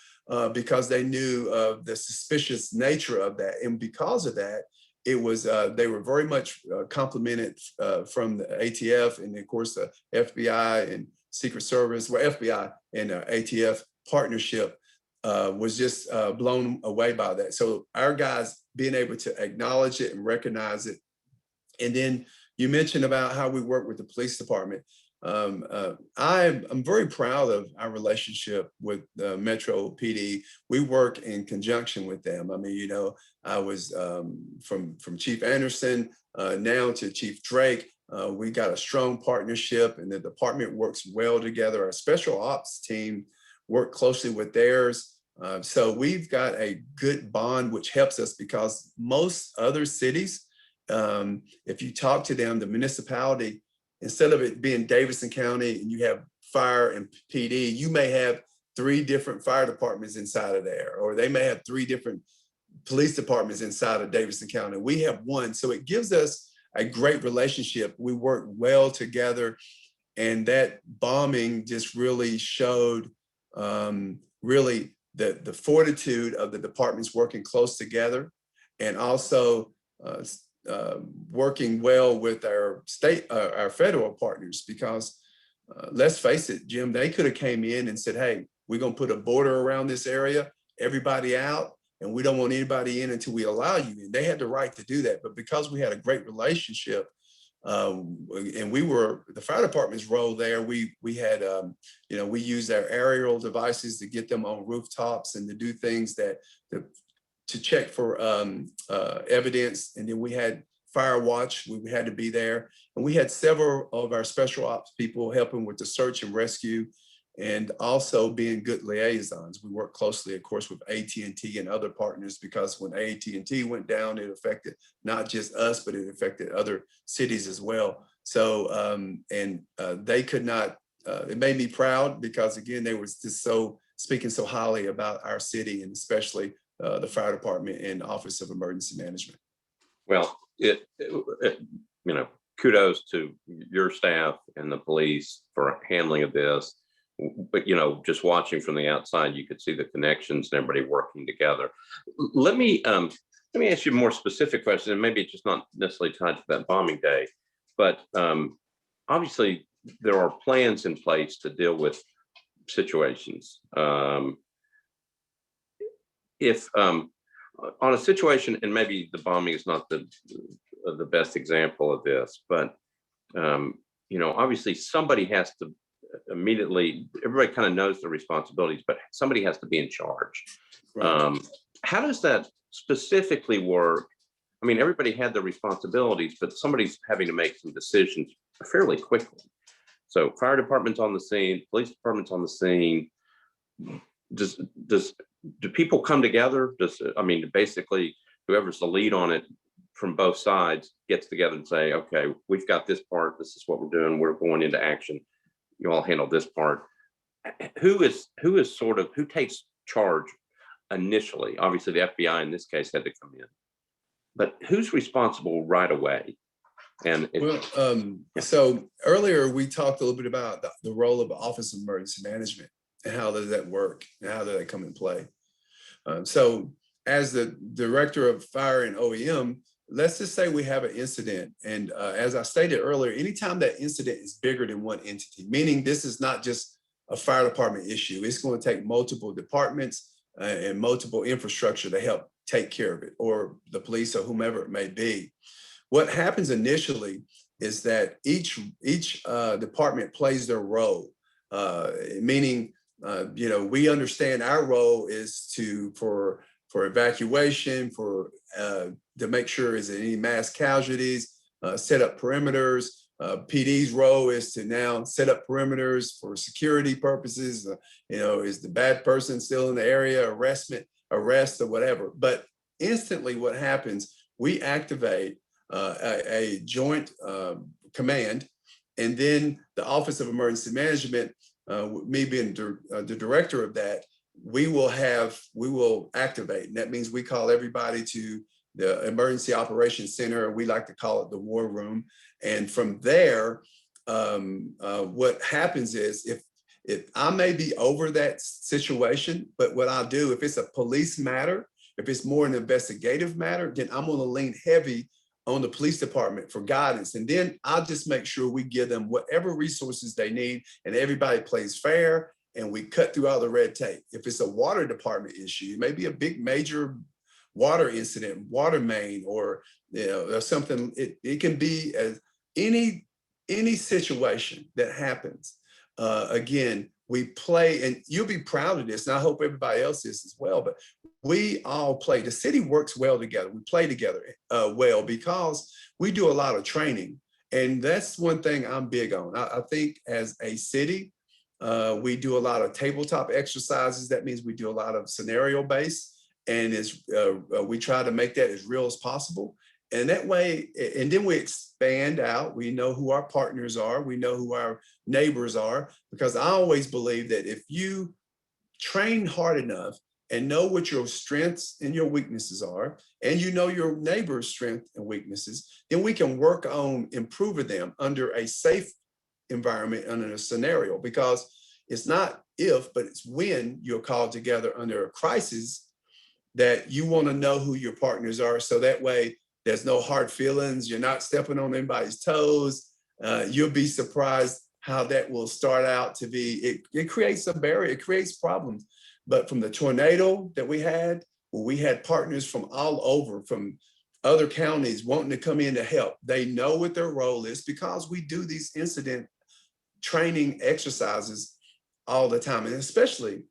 S2: because they knew of the suspicious nature of that. And because of that, it was they were very much complimented from the ATF, and of course the FBI and Secret Service, well, FBI and ATF partnership was just blown away by that. So our guys being able to acknowledge it and recognize it. And then you mentioned about how we work with the police department. I'm very proud of our relationship with Metro PD. We work in conjunction with them. I mean, I was from Chief Anderson now to Chief Drake. We got a strong partnership, and the department works well together. Our special ops team work closely with theirs. So we've got a good bond, which helps us, because most other cities, if you talk to them, the municipality, instead of it being Davidson County and you have fire and PD, you may have 3 different fire departments inside of there, or they may have 3 different police departments inside of Davidson County. We have one. So it gives us a great relationship. We work well together. And that bombing just really showed really the fortitude of the departments working close together, and also working well with our our federal partners, because let's face it, Jim, they could have came in and said, hey, we're going to put a border around this area, everybody out, and we don't want anybody in until we allow you in. They had the right to do that. But because we had a great relationship, and we were the fire department's role there, we had we used our aerial devices to get them on rooftops and to do things that to check for evidence. And then we had fire watch. We had to be there, and we had several of our special ops people helping with the search and rescue, and also being good liaisons. We work closely, of course, with AT&T and other partners, because when AT&T went down, it affected not just us, but it affected other cities as well. So, they could not, it made me proud, because again, they were just speaking so highly about our city, and especially the fire department and Office of Emergency Management.
S1: Well, kudos to your staff and the police for handling of this. But just watching from the outside, you could see the connections and everybody working together. Let me ask you a more specific question, and maybe it's just not necessarily tied to that bombing day, but obviously there are plans in place to deal with situations. If on a situation, and maybe the bombing is not the best example of this, but obviously somebody has to immediately, everybody kind of knows the responsibilities, but somebody has to be in charge. Right. How does that specifically work? I mean, everybody had their responsibilities, but somebody's having to make some decisions fairly quickly. So fire department's on the scene, police department's on the scene. Do people come together? Basically whoever's the lead on it from both sides gets together and say, okay, we've got this part, this is what we're doing, we're going into action. You all handle this part. Who takes charge initially? Obviously the FBI in this case had to come in, but who's responsible right away? And
S2: so earlier we talked a little bit about the role of the Office of Emergency Management, and how does that work, and how does that come in play? So as the director of fire and OEM, let's just say we have an incident. And as I stated earlier, anytime that incident is bigger than one entity, meaning this is not just a fire department issue, it's going to take multiple departments and multiple infrastructure to help take care of it, or the police or whomever it may be. What happens initially is that each department plays their role, meaning, we understand our role is for evacuation, to make sure is there any mass casualties, set up perimeters. PD's role is to now set up perimeters for security purposes. Is the bad person still in the area, arrest or whatever. But instantly what happens, we activate a joint command, and then the Office of Emergency Management, me being the director of that, we will activate. And that means we call everybody to the Emergency Operations Center, or we like to call it the War Room. And from there, what happens is if I may be over that situation, but what I'll do, if it's a police matter, if it's more an investigative matter, then I'm going to lean heavy on the police department for guidance. And then I'll just make sure we give them whatever resources they need, and everybody plays fair, and we cut through all the red tape. If it's a water department issue, it may be a big major water incident, water main, or or something. It can be as any situation that happens. Again, we play, and you'll be proud of this, and I hope everybody else is as well, but we all play. The city works well together. We play together well, because we do a lot of training. And that's one thing I'm big on. I think as a city, we do a lot of tabletop exercises. That means we do a lot of scenario based, and we try to make that as real as possible. And that way, and then we expand out. We know who our partners are. We know who our neighbors are, because I always believe that if you train hard enough and know what your strengths and your weaknesses are, and you know your neighbor's strengths and weaknesses, then we can work on improving them under a safe environment, under a scenario, because it's not if, but it's when you're called together under a crisis that you want to know who your partners are. So that way there's no hard feelings. You're not stepping on anybody's toes. You'll be surprised how that will start out to be. It creates a barrier, it creates problems. But from the tornado that we had, where we had partners from all over, from other counties wanting to come in to help, they know what their role is because we do these incident training exercises all the time, and especially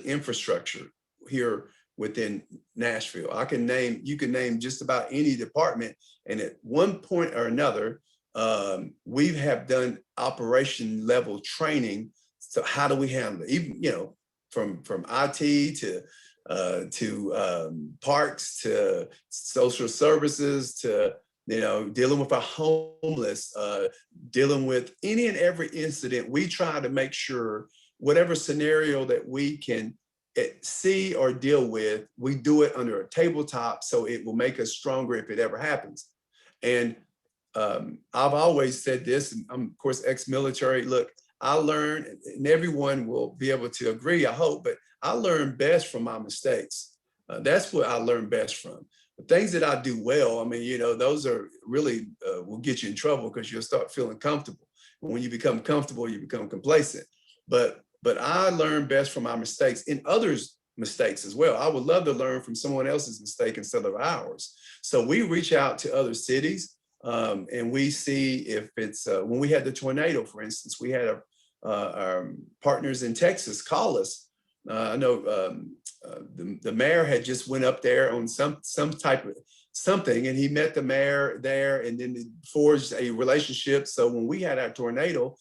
S2: infrastructure here within Nashville. You can name just about any department, and at one point or another, we have done operation level training. So how do we handle it? Even, from IT to parks to social services to dealing with our homeless, dealing with any and every incident. We try to make sure whatever scenario that we can see or deal with, we do it under a tabletop so it will make us stronger if it ever happens. And I've always said this, and I'm of course ex-military. Look, I learned, and everyone will be able to agree, I hope, but I learn best from my mistakes. That's what I learn best from. The things that I do well, those are really will get you in trouble because you'll start feeling comfortable. And when you become comfortable, you become complacent. But I learn best from my mistakes and others' mistakes as well. I would love to learn from someone else's mistake instead of ours. So we reach out to other cities. And we see if it's when we had the tornado, for instance, we had our partners in Texas call us. I know the mayor had just went up there on some type of something, and he met the mayor there, and then forged a relationship. So when we had our tornado,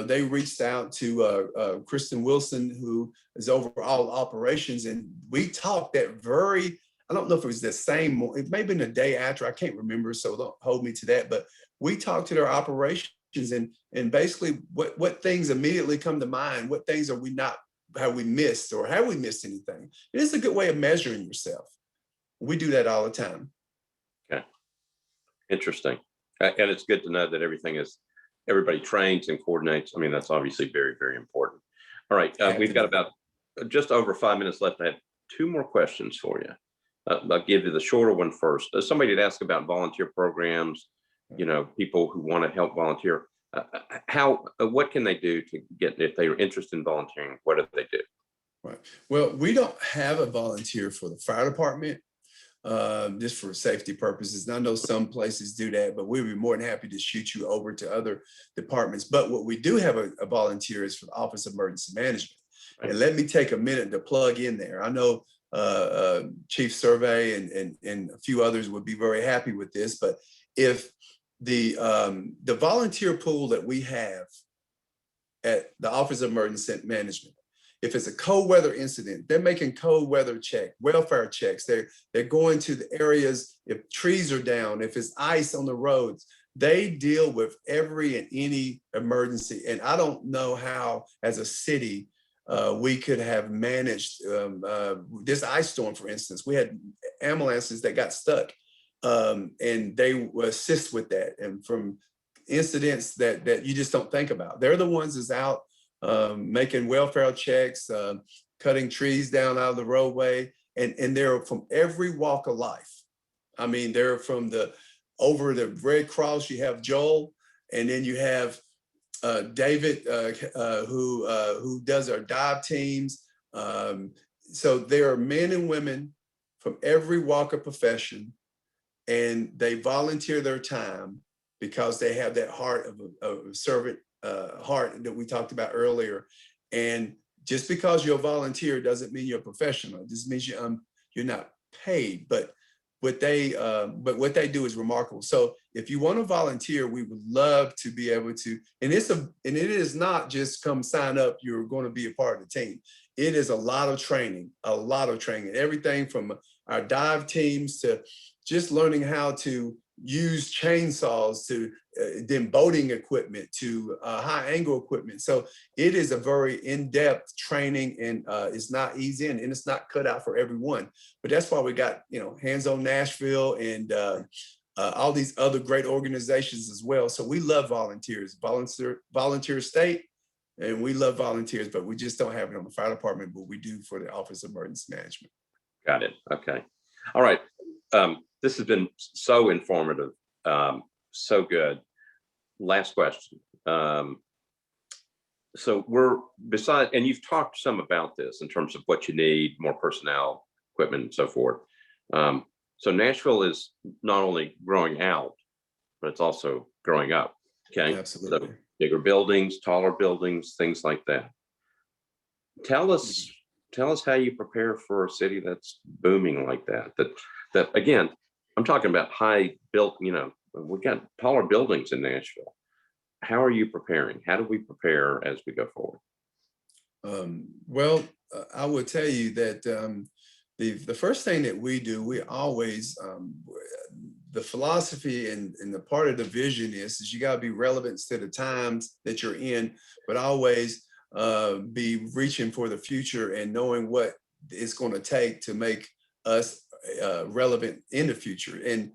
S2: they reached out to Kristen Wilson, who is over all operations, and we talked that very. I don't know if it was the same, it may have been the day after, I can't remember, so don't hold me to that, but we talked to their operations and basically what things immediately come to mind, what things have we missed, or have we missed anything? It is a good way of measuring yourself. We do that all the time.
S1: Okay, interesting. And it's good to know that everybody trains and coordinates. That's obviously very, very important. All right, we've got about just over 5 minutes left. I have two more questions for you. I'll give you the shorter one first. Somebody had asked about volunteer programs, people who want to help volunteer. What can they do to get, if they are interested in volunteering, what do they do?
S2: Right. Well, we don't have a volunteer for the fire department, just for safety purposes. And I know some places do that, but we'd be more than happy to shoot you over to other departments. But what we do have a volunteer is for the Office of Emergency Management. Right. And let me take a minute to plug in there. I know Chief Survey and a few others would be very happy with this, but if the volunteer pool that we have at the Office of Emergency Management, if it's a cold weather incident, they're making cold weather welfare checks. They're going to the areas, if trees are down, if it's ice on the roads, they deal with every and any emergency. And I don't know how, as a city, we could have managed this ice storm, for instance. We had ambulances that got stuck, and they will assist with that. And from incidents that you just don't think about, they're the ones that's out making welfare checks, cutting trees down out of the roadway, and they're from every walk of life. They're from over the Red Cross. You have Joel, and then you have David, who does our dive teams. So there are men and women from every walk of profession, and they volunteer their time because they have that heart of a servant heart that we talked about earlier. And just because you're a volunteer doesn't mean you're a professional. It just means you're not paid, but what they do is remarkable. So if you want to volunteer, we would love to be able to, and it is not just come sign up, you're going to be a part of the team. It is a lot of training, everything from our dive teams to just learning how to use chainsaws to then boating equipment to high angle equipment. So it is a very in-depth training, and it's not easy, and it's not cut out for everyone. But that's why we got, Hands On Nashville and all these other great organizations as well. So we love volunteers, volunteer state, and we love volunteers, but we just don't have it on the fire department, but we do for the Office of Emergency Management.
S1: Got it. Okay. All right. This has been so informative, so good. Last question. So and you've talked some about this in terms of what you need, more personnel, equipment, and so forth. So Nashville is not only growing out, but it's also growing up. Okay.
S2: Absolutely.
S1: So bigger buildings, taller buildings, things like that. Tell us how you prepare for a city that's booming like that. That again, I'm talking about high built, we've got taller buildings in Nashville. How are you preparing? How do we prepare as we go forward?
S2: Well, I will tell you that the first thing that we do, we always, the philosophy and the part of the vision is you got to be relevant to the times that you're in, but always be reaching for the future and knowing what it's going to take to make us relevant in the future. And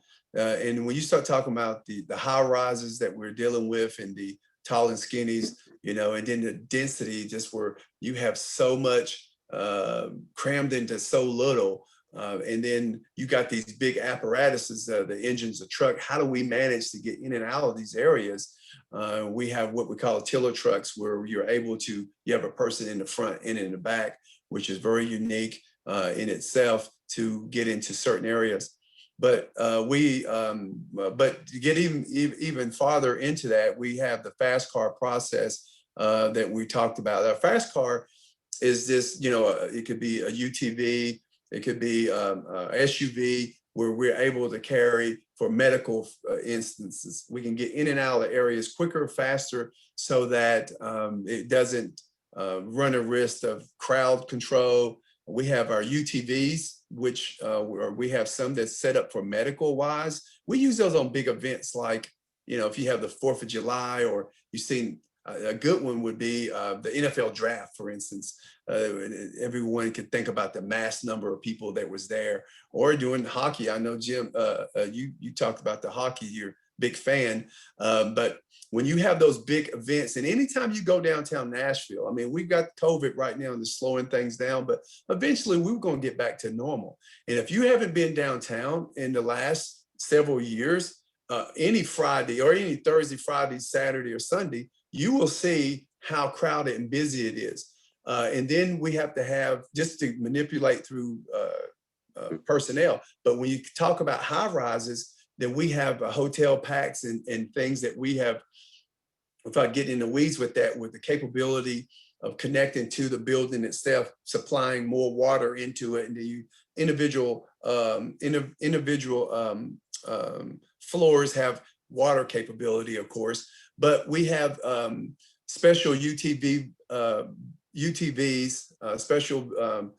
S2: when you start talking about the high rises that we're dealing with and the tall and skinnies, and then the density, just where you have so much crammed into so little. And then you got these big apparatuses, the engines, the truck. How do we manage to get in and out of these areas? We have what we call tiller trucks, where you have a person in the front and in the back, which is very unique in itself to get into certain areas. But but to get even farther into that, we have the fast car process that we talked about. Our fast car is this, it could be a UTV, it could be a SUV, where we're able to carry for medical instances. We can get in and out of the areas quicker, faster, so that it doesn't run a risk of crowd control. We have our UTVs, which we have some that's set up for medical wise. We use those on big events like, if you have the 4th of July, or you've seen a good one would be the NFL draft, for instance. Everyone could think about the mass number of people that was there. Or during hockey, I know, Jim, you talked about the hockey, you're a big fan. But when you have those big events, and anytime you go downtown Nashville, I mean, we've got COVID right now and it's slowing things down, but eventually we're going to get back to normal. And if you haven't been downtown in the last several years, any Friday or any Thursday, Friday, Saturday, or Sunday, you will see how crowded and busy it is. And then we have to have, just to manipulate through personnel. But when you talk about high rises, then we have hotel packs and things that we have, without getting in the weeds with that, with the capability of connecting to the building itself, supplying more water into it, and the individual floors have water capability, of course. But we have special UTVs, special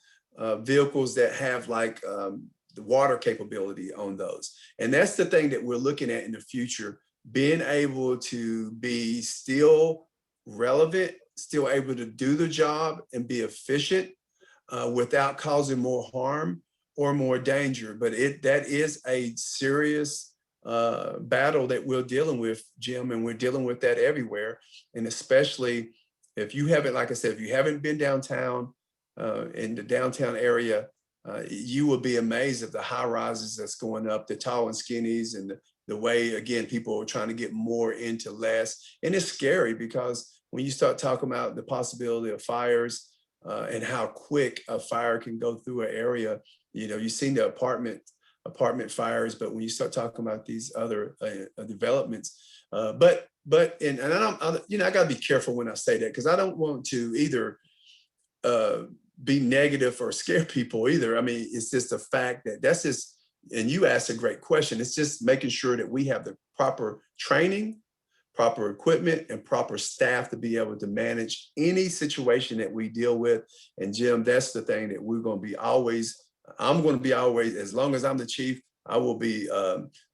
S2: vehicles that have the water capability on those. And that's the thing that we're looking at in the future, being able to be still relevant, still able to do the job and be efficient without causing more harm or more danger. But that is a serious battle that we're dealing with, Jim, and we're dealing with that everywhere. And especially if you haven't, like I said, if you haven't been downtown in the downtown area, you will be amazed at the high rises that's going up, the tall and skinnies, and the way, again, people are trying to get more into less. And it's scary because when you start talking about the possibility of fires and how quick a fire can go through an area, you've seen the apartment fires, but when you start talking about these other developments, I got to be careful when I say that, because I don't want to either be negative or scare people either. I mean, it's just a fact that's just, and you asked a great question. It's just making sure that we have the proper training, proper equipment, and proper staff to be able to manage any situation that we deal with. And Jim, that's the thing that I'm going to be always, as long as I'm the chief, I will be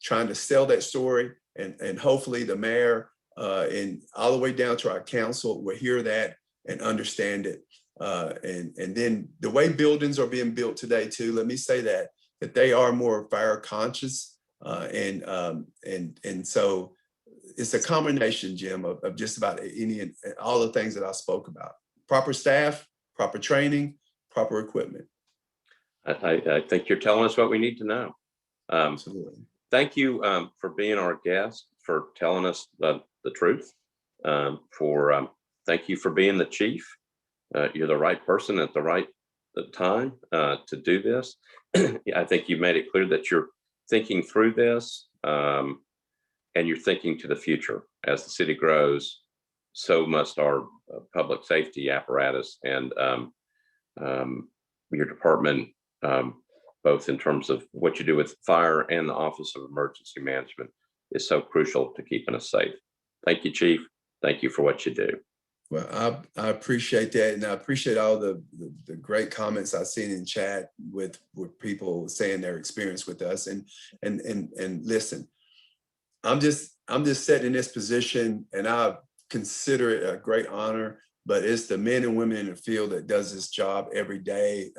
S2: trying to sell that story, and hopefully the mayor and all the way down to our council will hear that and understand it. And then the way buildings are being built today too, let me say that they are more fire conscious. And so it's a combination, Jim, of just about any and all the things that I spoke about. Proper staff, proper training, proper equipment.
S1: I think you're telling us what we need to know.
S2: Absolutely.
S1: Thank you for being our guest, for telling us the truth. Thank you for being the chief. You're the right person at the right time to do this. I think you made it clear that you're thinking through this, and you're thinking to the future. As the city grows, so must our public safety apparatus and your department, both in terms of what you do with fire and the Office of Emergency Management, is so crucial to keeping us safe. Thank you, Chief. Thank you for what you do.
S2: Well, I appreciate that, and I appreciate all the great comments I've seen in chat with people saying their experience with us. And listen, I'm just sitting in this position, and I consider it a great honor. But it's the men and women in the field that does this job every day.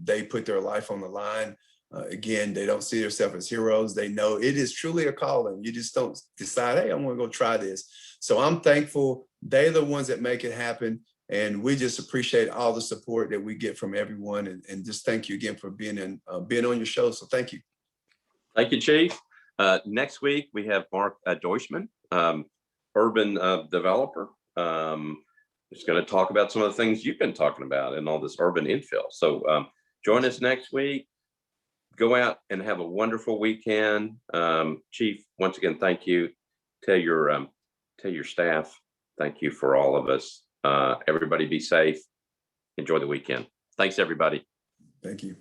S2: They put their life on the line. Again, they don't see themselves as heroes. They know it is truly a calling. You just don't decide, hey, I want to go try this. So I'm thankful. They're the ones that make it happen. And we just appreciate all the support that we get from everyone. And just thank you again for being on your show. So thank you.
S1: Thank you, Chief. Next week, we have Mark Deutschman, urban developer. Just going to talk about some of the things you've been talking about and all this urban infill. So join us next week. Go out and have a wonderful weekend. Chief, once again, thank you. Tell your staff, thank you for all of us. Everybody be safe. Enjoy the weekend. Thanks, everybody.
S2: Thank you.